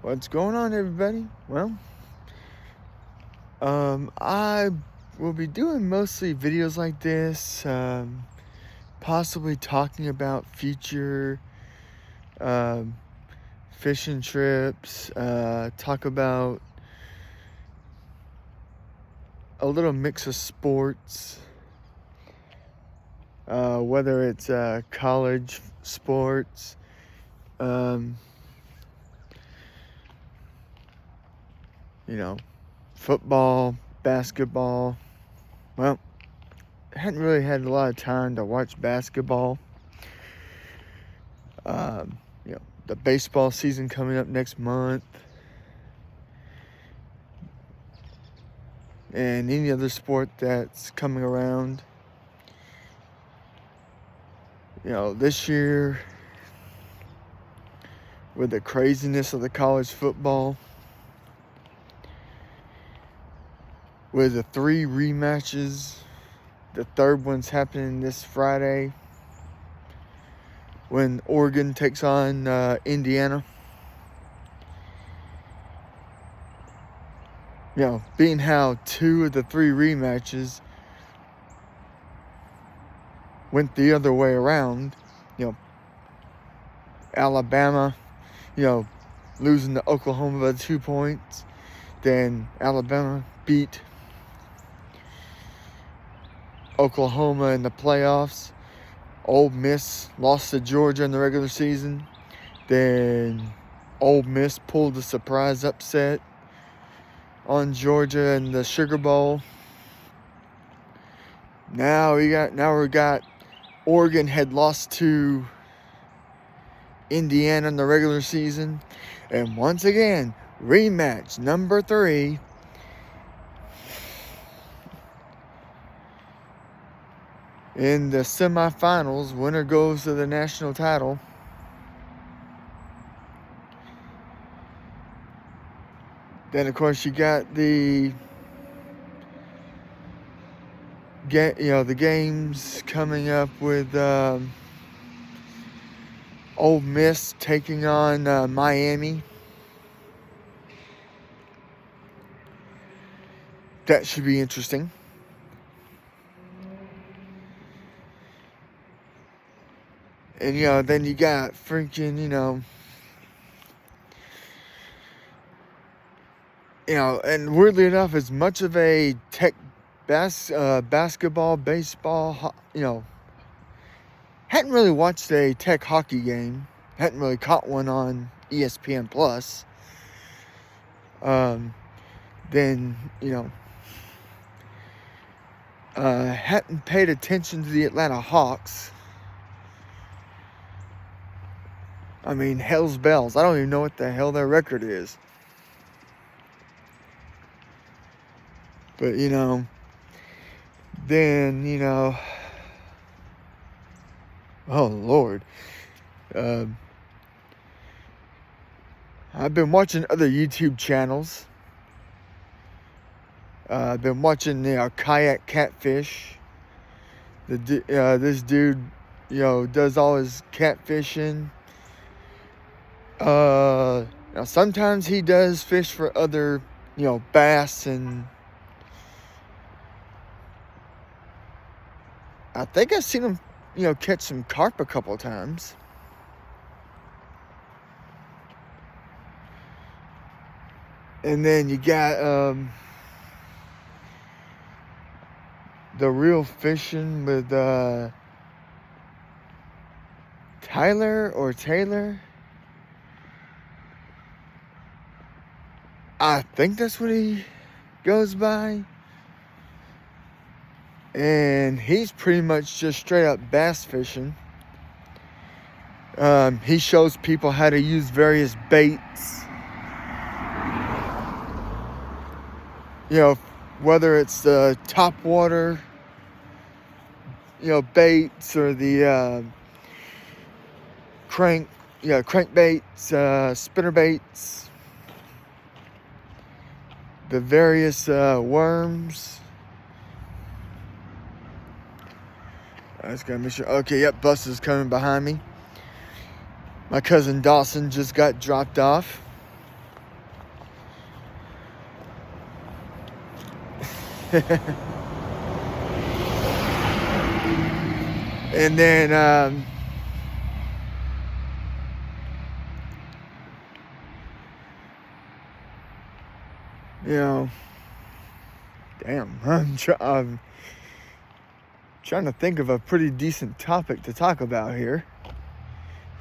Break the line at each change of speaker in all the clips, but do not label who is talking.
What's going on, everybody? Well, I will be doing mostly videos like this, possibly talking about future um, fishing trips, talk about a little mix of sports, whether it's college sports, um, football, basketball. Well, I hadn't really had a lot of time to watch basketball. The baseball season coming up next month, and any other sport that's coming around. This year, with the craziness of the college football, with the 3 rematches, the third one's happening this Friday when Oregon takes on Indiana. Being how 2 of the 3 rematches went the other way around, Alabama, losing to Oklahoma by 2 points. Then Alabama beat Oklahoma in the playoffs. Ole Miss lost to Georgia in the regular season. Then Ole Miss pulled a surprise upset on Georgia in the Sugar Bowl. Now we got Oregon had lost to Indiana in the regular season, and once again, rematch number 3. In the semifinals, winner goes to the national title. Then, of course, you got the games coming up with Ole Miss taking on Miami. That should be interesting. And, then you got freaking, and weirdly enough, as much of a Tech basketball, baseball, hadn't really watched a Tech hockey game. Hadn't really caught one on ESPN Plus. Then, hadn't paid attention to the Atlanta Hawks. I mean, hell's bells. I don't even know what the hell their record is. But, then, oh, Lord. I've been watching other YouTube channels. I've been watching, Kayak Catfish. This dude, does all his catfishing. Now sometimes he does fish for other, bass, and I think I've seen him, catch some carp a couple of times. And then you got The Real Fishing with Tyler or Taylor. I think that's what he goes by. And he's pretty much just straight up bass fishing. He shows people how to use various baits. Whether it's the top water, baits, or the crankbaits, spinner baits, the various worms. I just gotta make sure. Okay, yep, bus is coming behind me. My cousin Dawson just got dropped off. And then, you know, damn, I'm trying to think of a pretty decent topic to talk about here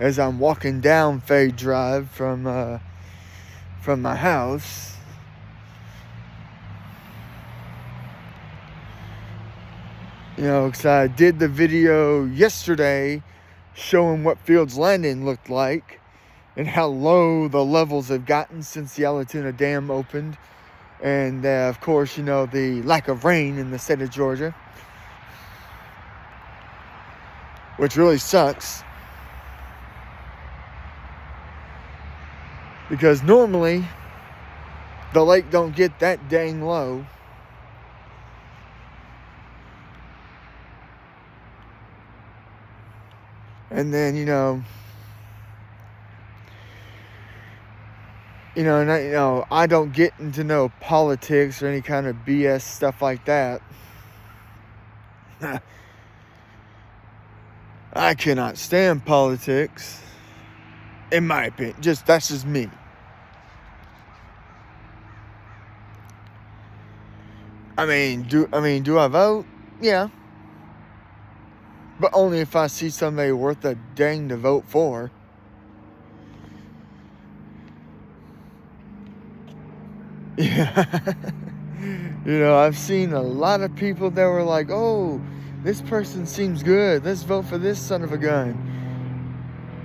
as I'm walking down Fade Drive from my house. You know, because I did the video yesterday showing what Fields Landing looked like and how low the levels have gotten since the Allatoona Dam opened. And, of course, you know, the lack of rain in the state of Georgia, which really sucks. Because normally, the lake don't get that dang low. And then, you know, I don't get into no politics or any kind of BS stuff like that. I cannot stand politics, in my opinion. That's just me. I mean, do I vote? Yeah. But only if I see somebody worth a dang to vote for. Yeah. You know, I've seen a lot of people that were like, oh, this person seems good. Let's vote for this son of a gun.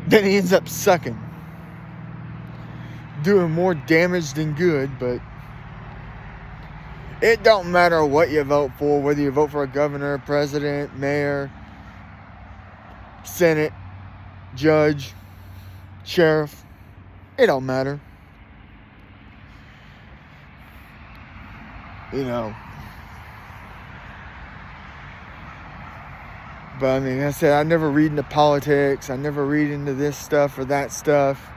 Then he ends up sucking. Doing more damage than good, but it don't matter what you vote for, whether you vote for a governor, president, mayor, Senate, judge, sheriff. It don't matter. You know. But I mean, like I said, I never read into politics. I never read into this stuff or that stuff.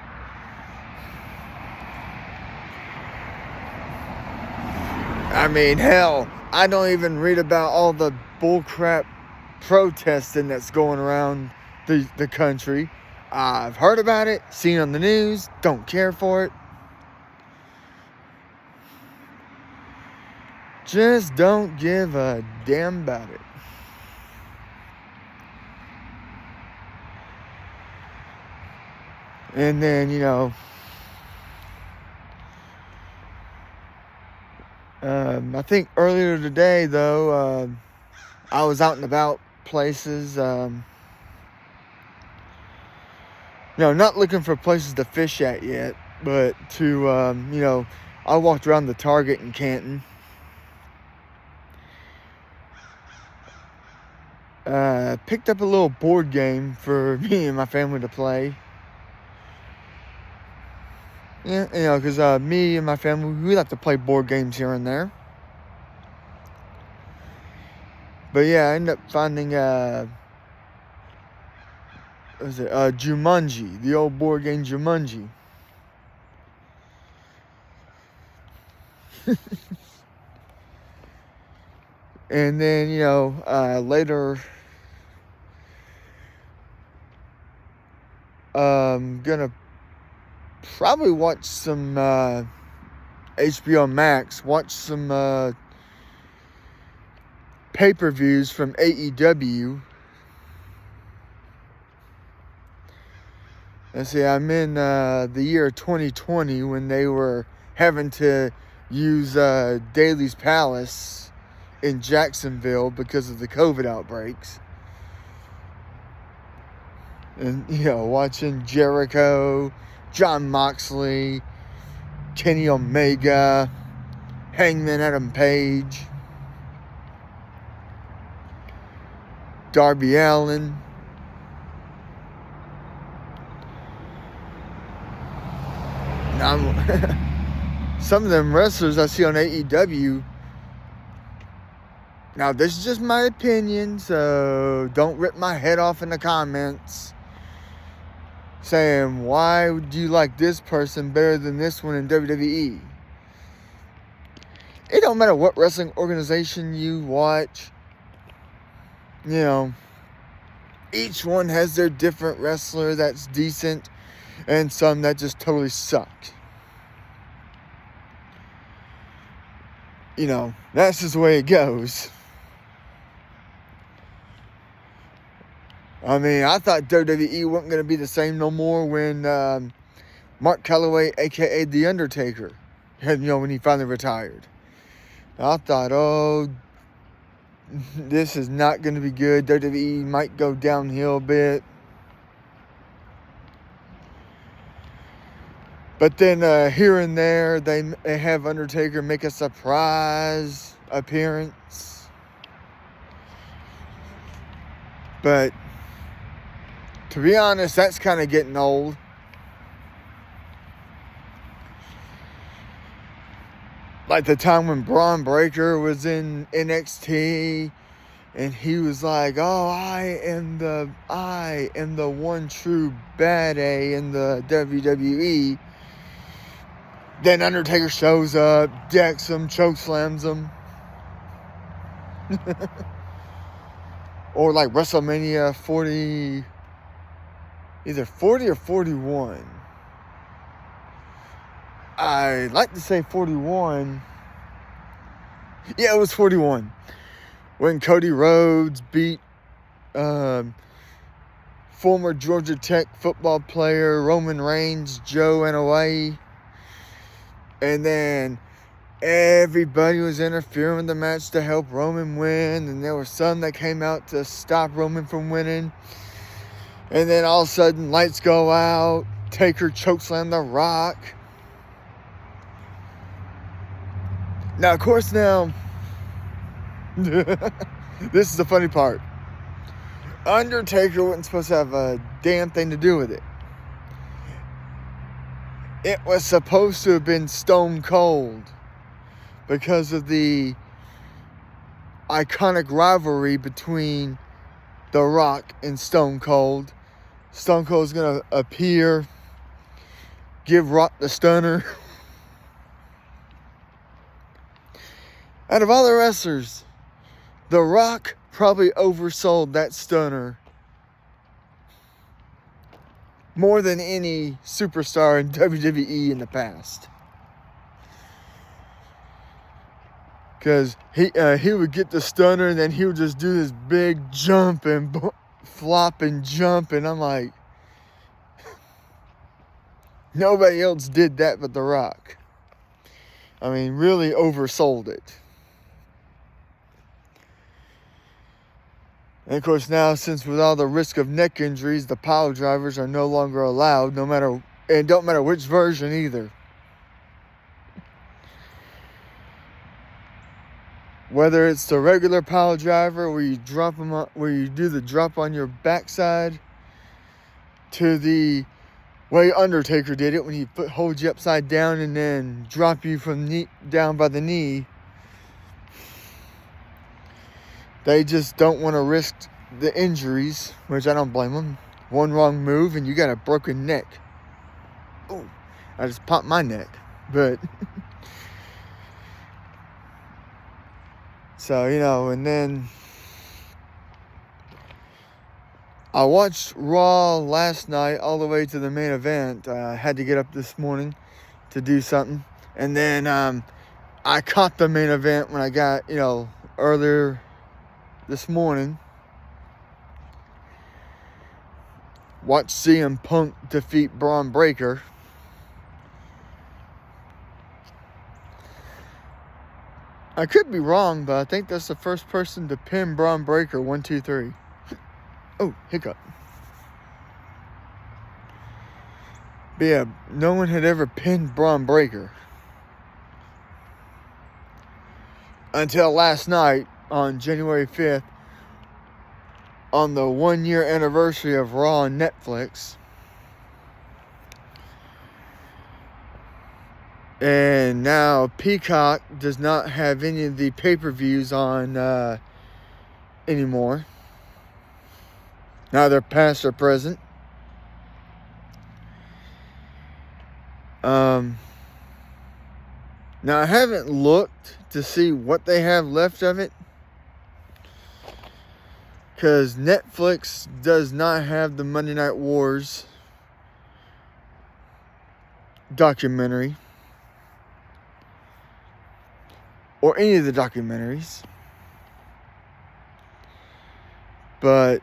I mean, hell, I don't even read about all the bullcrap protesting that's going around the country. I've heard about it, seen it on the news, don't care for it. Just don't give a damn about it. And then, you know, I think earlier today, though, I was out and about places, not looking for places to fish at yet, but to, I walked around the Target in Canton. Picked up a little board game for me and my family to play. Yeah, because me and my family, we like to play board games here and there. But yeah, I ended up finding, Jumanji, the old board game Jumanji. And then, later, gonna probably watch some HBO Max, watch some pay-per-views from AEW. Let's see, I'm in the year 2020 when they were having to use Daly's Palace in Jacksonville because of the COVID outbreaks. And, watching Jericho, Jon Moxley, Kenny Omega, Hangman Adam Page, Darby Allin. Some of them wrestlers I see on AEW. Now, this is just my opinion, so don't rip my head off in the comments saying, why do you like this person better than this one in WWE? it don't matter what wrestling organization you watch, you know, each one has their different wrestler that's decent and some that just totally suck. You know, that's just the way it goes. I mean, I thought WWE wasn't going to be the same no more when Mark Calloway, a.k.a. The Undertaker, when he finally retired. I thought, oh, this is not going to be good. WWE might go downhill a bit. But then here and there, they have Undertaker make a surprise appearance. But to be honest, that's kind of getting old. Like the time when Braun Breaker was in NXT and he was like, oh, I am the one true bad A in the WWE. Then Undertaker shows up, decks him, chokeslams him. Or like WrestleMania 40, either 40 or 41. I like to say 41. Yeah, it was 41. When Cody Rhodes beat former Georgia Tech football player Roman Reigns, Joe Anoa'i. And then everybody was interfering with the match to help Roman win. And there were some that came out to stop Roman from winning. And then all of a sudden, lights go out. Taker chokeslam The Rock. Now, of course, this is the funny part. Undertaker wasn't supposed to have a damn thing to do with it. It was supposed to have been Stone Cold because of the iconic rivalry between The Rock and Stone Cold. Stone Cold's going to appear, give Rock the stunner. Out of all the wrestlers, The Rock probably oversold that stunner more than any superstar in WWE in the past. Because he would get the stunner and then he would just do this big jump and flop and jump. And I'm like, nobody else did that but The Rock. I mean, really oversold it. And of course now, since with all the risk of neck injuries, the pile drivers are no longer allowed, and don't matter which version either. Whether it's the regular pile driver where you drop them on, where you do the drop on your backside, to the way Undertaker did it when he holds you upside down and then drop you from down by the knee. They just don't want to risk the injuries, which I don't blame them. One wrong move and you got a broken neck. Oh, I just popped my neck. But so, and then I watched Raw last night all the way to the main event. I had to get up this morning to do something. And then I caught the main event when I got, earlier this morning. Watched CM Punk defeat Braun Breaker. I could be wrong, but I think that's the first person to pin Braun Breaker. 1, 2, 3. Oh, hiccup. But yeah, no one had ever pinned Braun Breaker until last night on January 5th on the 1-year anniversary of Raw on Netflix. And now Peacock does not have any of the pay-per-views on anymore. Neither past or present. Now, I haven't looked to see what they have left of it, because Netflix does not have the Monday Night Wars documentary or any of the documentaries. But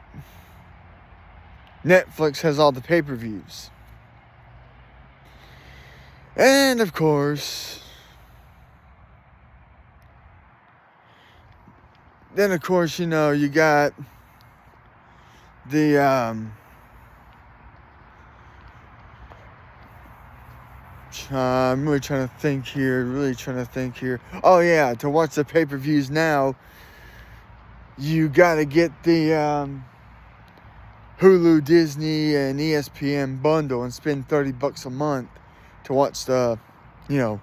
Netflix has all the pay-per-views. And of course, you know, you got the I'm really trying to think here. Oh yeah, to watch the pay-per-views now, you gotta get the Hulu, Disney, and ESPN bundle and spend $30 a month to watch the, you know.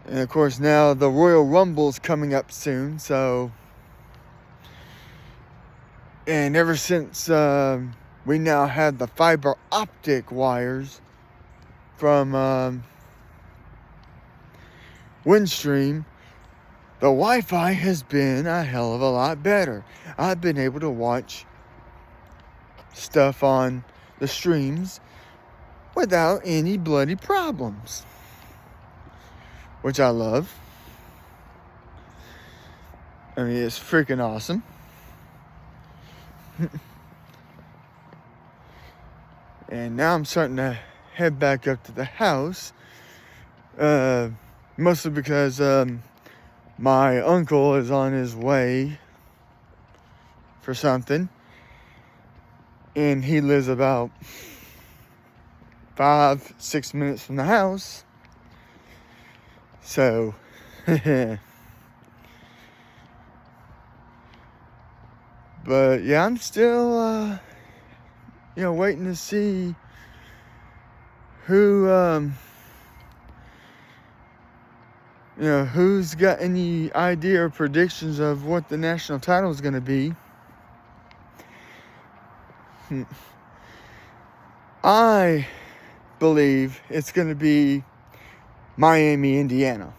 And of course now the Royal Rumble's coming up soon, so. And ever since we now have the fiber optic wires from Windstream, the Wi-Fi has been a hell of a lot better. I've been able to watch stuff on the streams without any bloody problems, which I love. I mean, it's freaking awesome. And now I'm starting to head back up to the house, mostly because my uncle is on his way for something, and he lives about 5-6 minutes from the house. So but yeah, I'm still you know, waiting to see who you know, who's got any idea or predictions of what the national title is going to be. I believe it's going to be Miami, Indiana.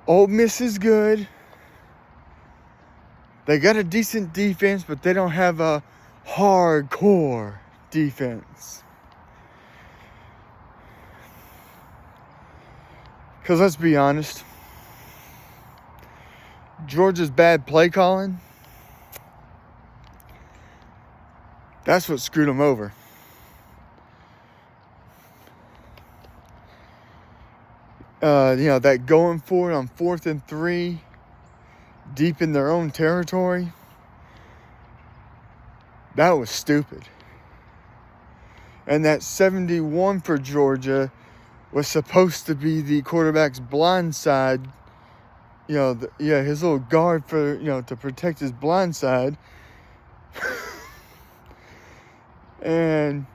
Ole Miss is good. They got a decent defense, but they don't have a hardcore defense. Because let's be honest, Georgia's bad play calling, that's what screwed them over. You know, that going for it on 4th and 3, deep in their own territory, that was stupid. And that 71 for Georgia was supposed to be the quarterback's blind side. You know, his little guard for, you know, to protect his blind side. And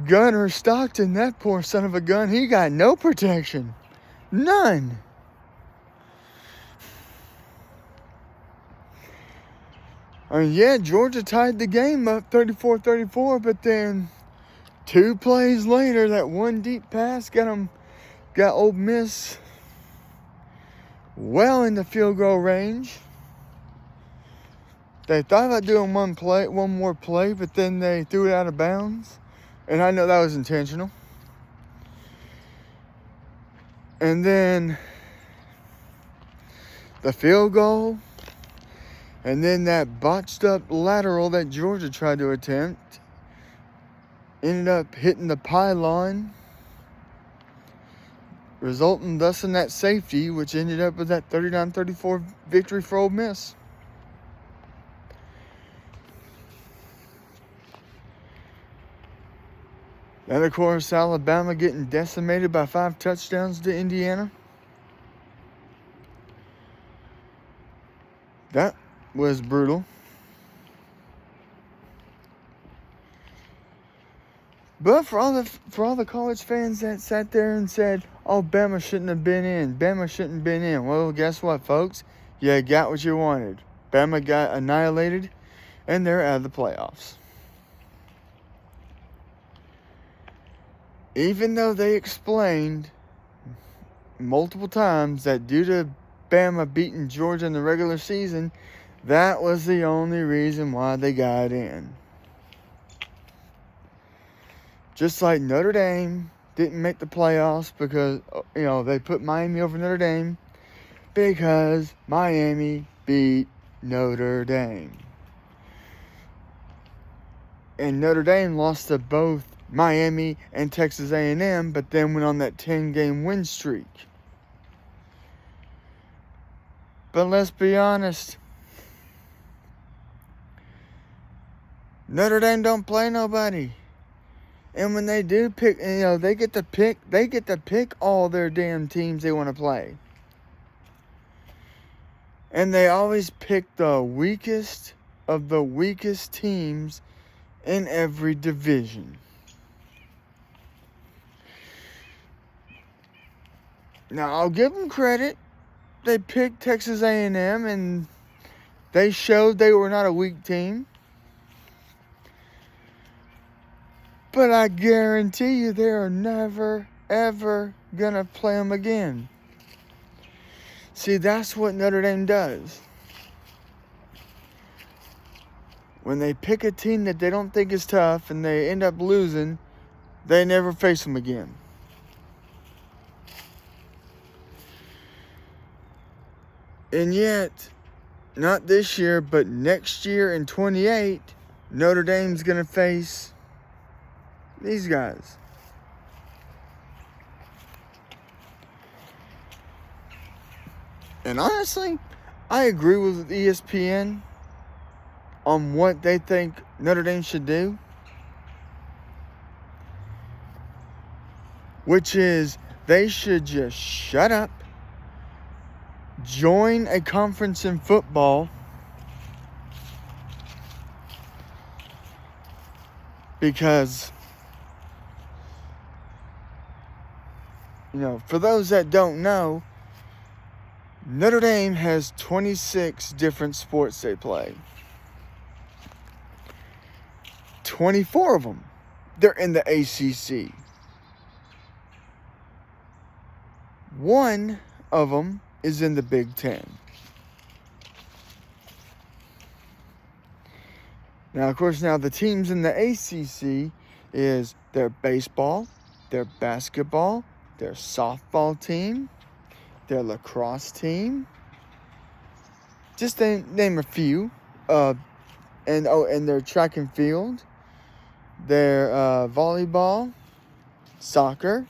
Gunner Stockton, that poor son of a gun, he got no protection. None. I mean, yeah, Georgia tied the game up 34-34, but then 2 plays later, that one deep pass got Ole Miss well in the field goal range. They thought about doing one more play, but then they threw it out of bounds. And I know that was intentional. And then the field goal. And then that botched up lateral that Georgia tried to attempt ended up hitting the pylon, resulting thus in that safety, which ended up with that 39-34 victory for Ole Miss. And of course, Alabama getting decimated by 5 touchdowns to Indiana. That was brutal. But for all the college fans that sat there and said, "Oh, Bama shouldn't have been in. Bama shouldn't have been in." Well, guess what, folks? You got what you wanted. Bama got annihilated, and they're out of the playoffs. even though they explained multiple times that due to Bama beating Georgia in the regular season, that was the only reason why they got in. Just like Notre Dame didn't make the playoffs because, they put Miami over Notre Dame because Miami beat Notre Dame. And Notre Dame lost to both Miami and Texas A&M, but then went on that 10-game win streak. But let's be honest, Notre Dame don't play nobody. And when they do pick, they get to pick all their damn teams they want to play. And they always pick the weakest of the weakest teams in every division. Now, I'll give them credit. They picked Texas A&M, and they showed they were not a weak team. But I guarantee you they are never, ever going to play them again. See, that's what Notre Dame does. When they pick a team that they don't think is tough and they end up losing, they never face them again. And yet, not this year, but next year in 28, Notre Dame's going to face these guys. And honestly, I agree with ESPN on what they think Notre Dame should do. Which is, they should just shut up, join a conference in football, because, for those that don't know, Notre Dame has 26 different sports they play. 24 of them, they're in the ACC. One of them is in the Big Ten. Now, of course, the teams in the ACC is their baseball, their basketball, their softball team, their lacrosse team. Just to name a few. And their track and field, their volleyball, soccer,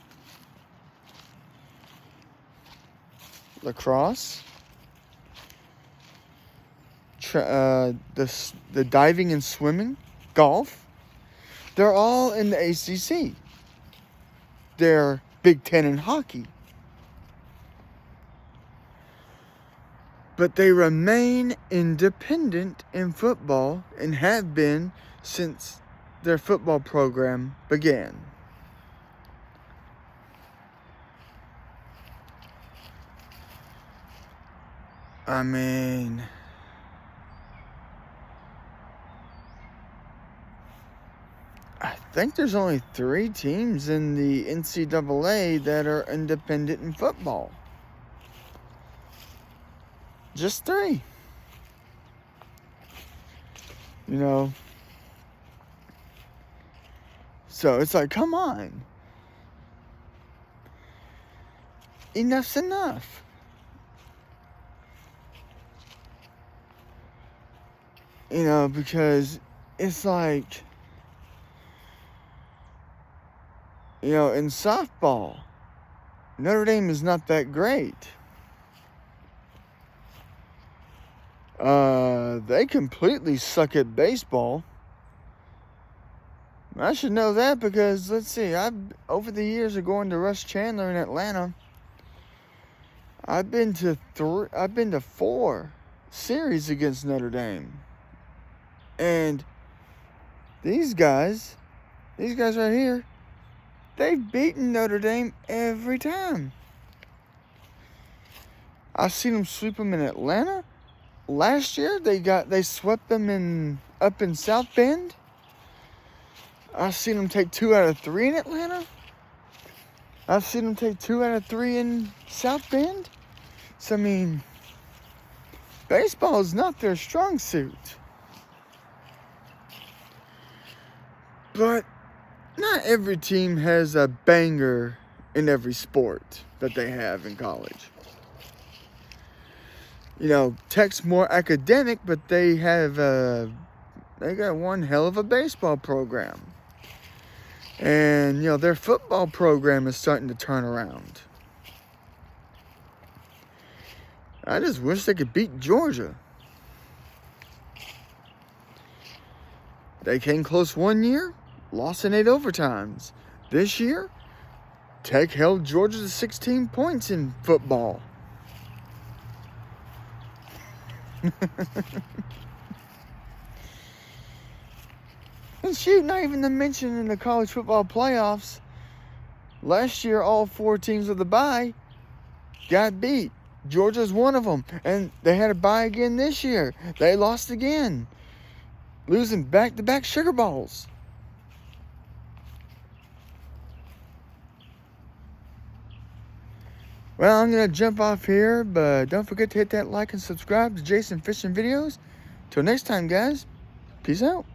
lacrosse, the diving and swimming, golf. They're all in the ACC. They're Big Ten in hockey. But they remain independent in football and have been since their football program began. I mean, I think there's only 3 teams in the NCAA that are independent in football. Just 3. So it's like, come on. Enough's enough. Because it's like, in softball, Notre Dame is not that great. They completely suck at baseball. I should know that because, let's see, over the years of going to Rush Chandler in Atlanta, I've been to 4 series against Notre Dame. And these guys right here, they've beaten Notre Dame every time. I've seen them sweep them in Atlanta. Last year, they swept them up in South Bend. I've seen them take 2 out of 3 in Atlanta. I've seen them take 2 out of 3 in South Bend. So, I mean, baseball is not their strong suit. But not every team has a banger in every sport that they have in college. You know, Tech's more academic, but they got one hell of a baseball program. And, you know, their football program is starting to turn around. I just wish they could beat Georgia. They came close one year, lost in 8 overtimes. This year, Tech held Georgia to 16 points in football. And shoot, not even to mention in the college football playoffs, last year all 4 teams with a bye got beat. Georgia's one of them. And they had a bye again this year. They lost again, losing back-to-back Sugar Bowls. Well, I'm going to jump off here, but don't forget to hit that like and subscribe to Jason Fishing Videos. Till next time, guys, peace out.